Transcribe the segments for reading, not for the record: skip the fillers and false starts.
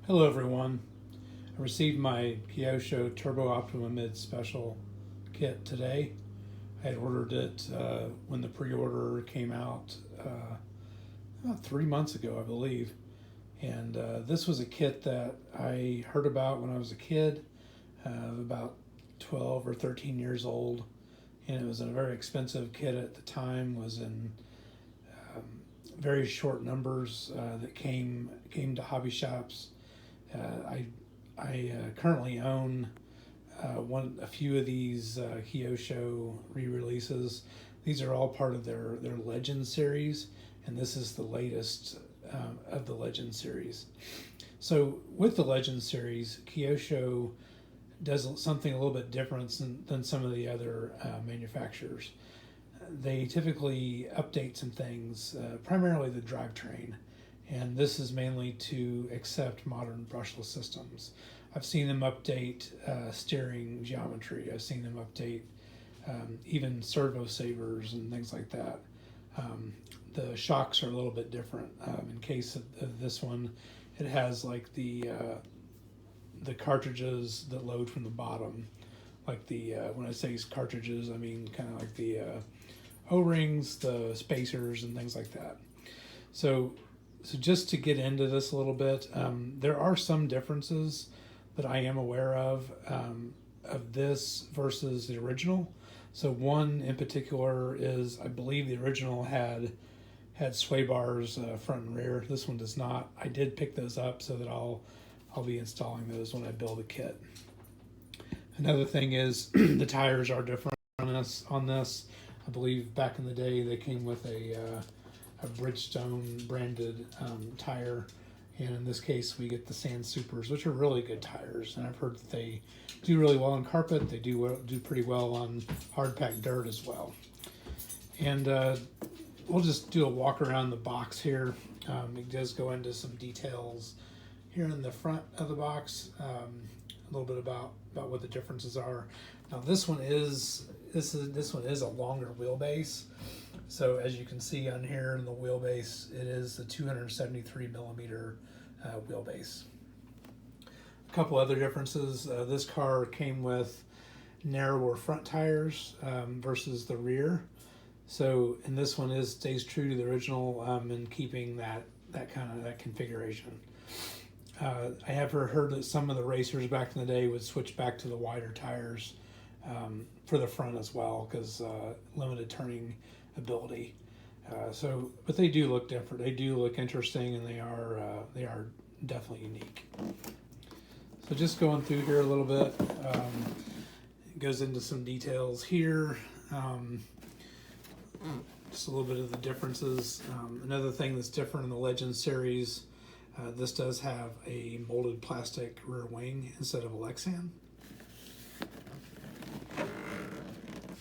Hello everyone. I received my Kyosho Turbo Optima Mid Special kit today. I had ordered it when the pre-order came out about 3 months ago, I believe. And this was a kit that I heard about when I was a kid, about 12 or 13 years old. And it was a very expensive kit at the time, was in um, very short numbers that came to hobby shops. I currently own a few of these Kyosho re-releases. These are all part of their Legend series, and this is the latest of the Legend series. So with the Legend series, Kyosho does something a little bit different than some of the other manufacturers. They typically update some things, primarily the drivetrain, and this is mainly to accept modern brushless systems. I've seen them update steering geometry. I've seen them update even servo savers and things like that. The shocks are a little bit different. In case of this one, it has like the cartridges that load from the bottom. Like when I say cartridges, I mean kind of like the O-rings, the spacers, and things like that. So just to get into this a little bit, there are some differences that I am aware of this versus the original. So one in particular is, I believe the original had sway bars front and rear. This one does not. I did pick those up so that I'll be installing those when I build a kit. Another thing is the tires are different on this. I believe back in the day they came with a Bridgestone branded tire, and in this case we get the Sand Supers, which are really good tires, and I've heard that they do really well on carpet. They do pretty well on hard packed dirt as well. And we'll just do a walk around the box here. It does go into some details here in the front of the box, a little bit about what the differences are. Now this one is a longer wheelbase. So as you can see on here in the wheelbase, it is the 273 millimeter wheelbase. A couple other differences. This car came with narrower front tires versus the rear. So in this one stays true to the original in keeping that configuration. I have heard that some of the racers back in the day would switch back to the wider tires for the front as well, because limited turning ability. But they do look different. They do look interesting, and they are definitely unique. So just going through here a little bit, it goes into some details here. Just a little bit of the differences. Another thing that's different in the Legend series, this does have a molded plastic rear wing instead of a Lexan.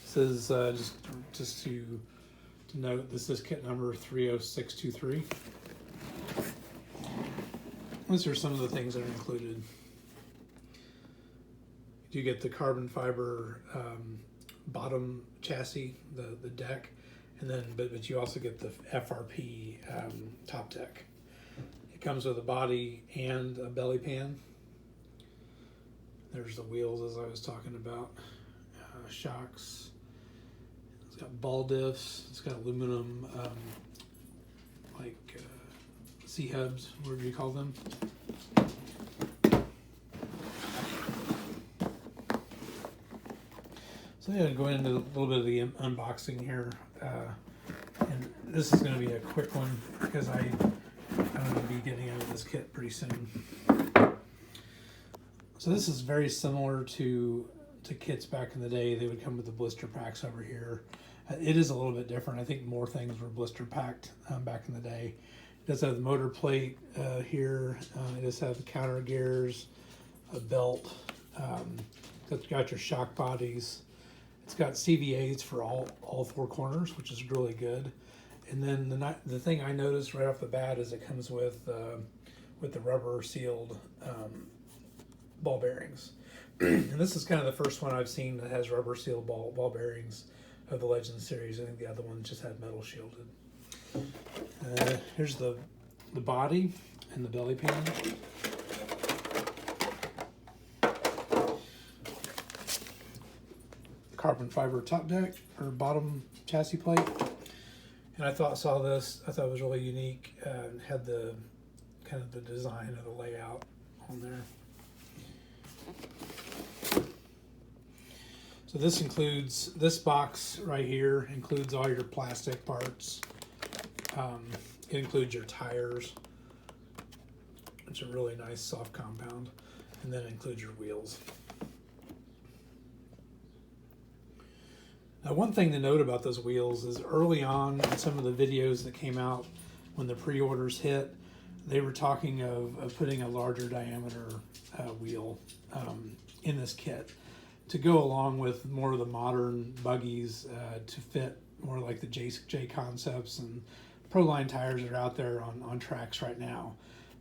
This is just to note, this is kit number 30623. These are some of the things that are included. You get the carbon fiber bottom chassis, the deck, and then but you also get the FRP top deck. It comes with a body and a belly pan. There's the wheels, as I was talking about. Shocks. It's got ball diffs. It's got aluminum C-hubs, whatever you call them. So yeah, going into a little bit of the unboxing here, and this is going to be a quick one because I'm going to be getting out of this kit pretty soon. So this is very similar to kits back in the day. They would come with the blister packs over here. It is a little bit different. I think more things were blister packed back in the day. It does have the motor plate here. It does have the counter gears, a belt. It's got your shock bodies. It's got CVAs for all four corners, which is really good. And then the thing I noticed right off the bat is it comes with the rubber sealed ball bearings. And this is kind of the first one I've seen that has rubber sealed ball bearings of the Legend series. I think the other one just had metal shielded. Here's the body and the belly pan. carbon fiber top deck or bottom chassis plate. And I saw this, I thought it was really unique. It had the kind of the design of the layout on there. So this includes, this box right here includes all your plastic parts. It includes your tires. It's a really nice soft compound. And then it includes your wheels. Now, one thing to note about those wheels is early on in some of the videos that came out when the pre-orders hit, they were talking of putting a larger diameter wheel in this kit to go along with more of the modern buggies to fit more like the J concepts and Proline tires that are out there on tracks right now.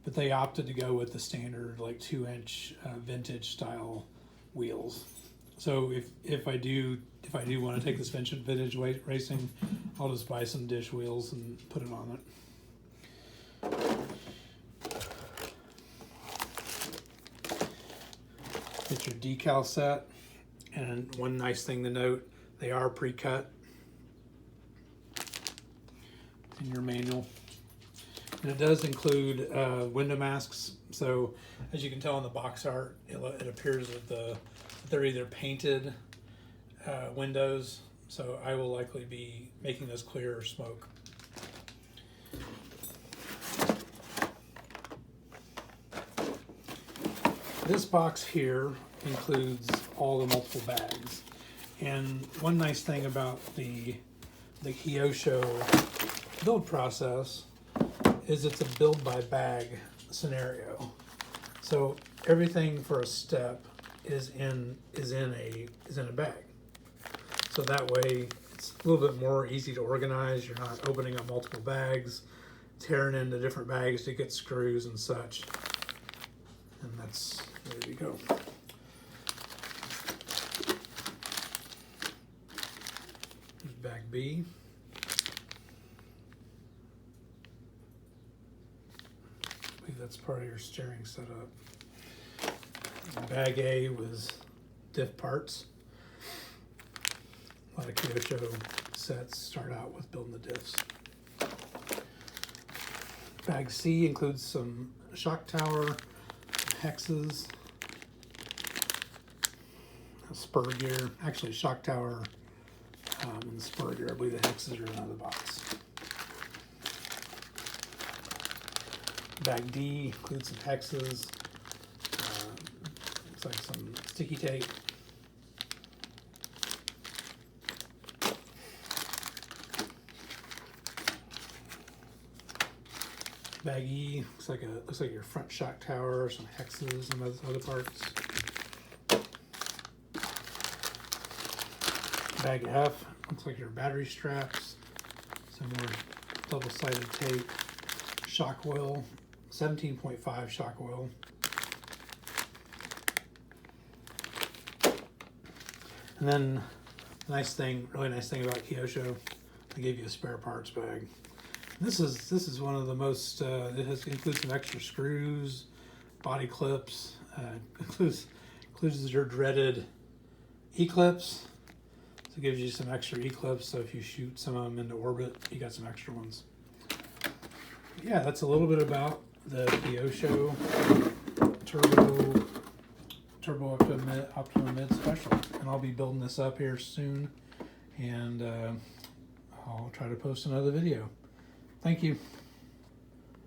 But they opted to go with the standard like 2-inch vintage style wheels. So if I do want to take this vintage racing, I'll just buy some dish wheels and put it on it. Get your decal set, and one nice thing to note, they are pre-cut in your manual. And it does include window masks. So as you can tell in the box art, it appears that they're either painted windows. So I will likely be making those clear or smoke. This box here includes all the multiple bags. And one nice thing about the Kyosho build process is it's a build by bag scenario. So everything for a step is in a bag. So that way it's a little bit more easy to organize. You're not opening up multiple bags, tearing into different bags to get screws and such. And that's, there you go. Here's bag B. That's part of your steering setup. Bag A was diff parts. A lot of Kyosho sets start out with building the diffs. Bag C includes some shock tower, hexes, a spur gear, actually shock tower and spur gear. I believe the hexes are in another box. Bag D includes some hexes, looks like some sticky tape. Bag E looks like your front shock tower, some hexes and those other parts. Bag F looks like your battery straps, some more double-sided tape, shock oil. 17.5 shock oil. And then really nice thing about Kyosho, they gave you a spare parts bag. This is one of the most, includes some extra screws, body clips, includes your dreaded E-clips. So it gives you some extra E-clips, so if you shoot some of them into orbit, you got some extra ones. Yeah, that's a little bit about the Kyosho Turbo Optima Mid Special, and I'll be building this up here soon, and I'll try to post another video. Thank you.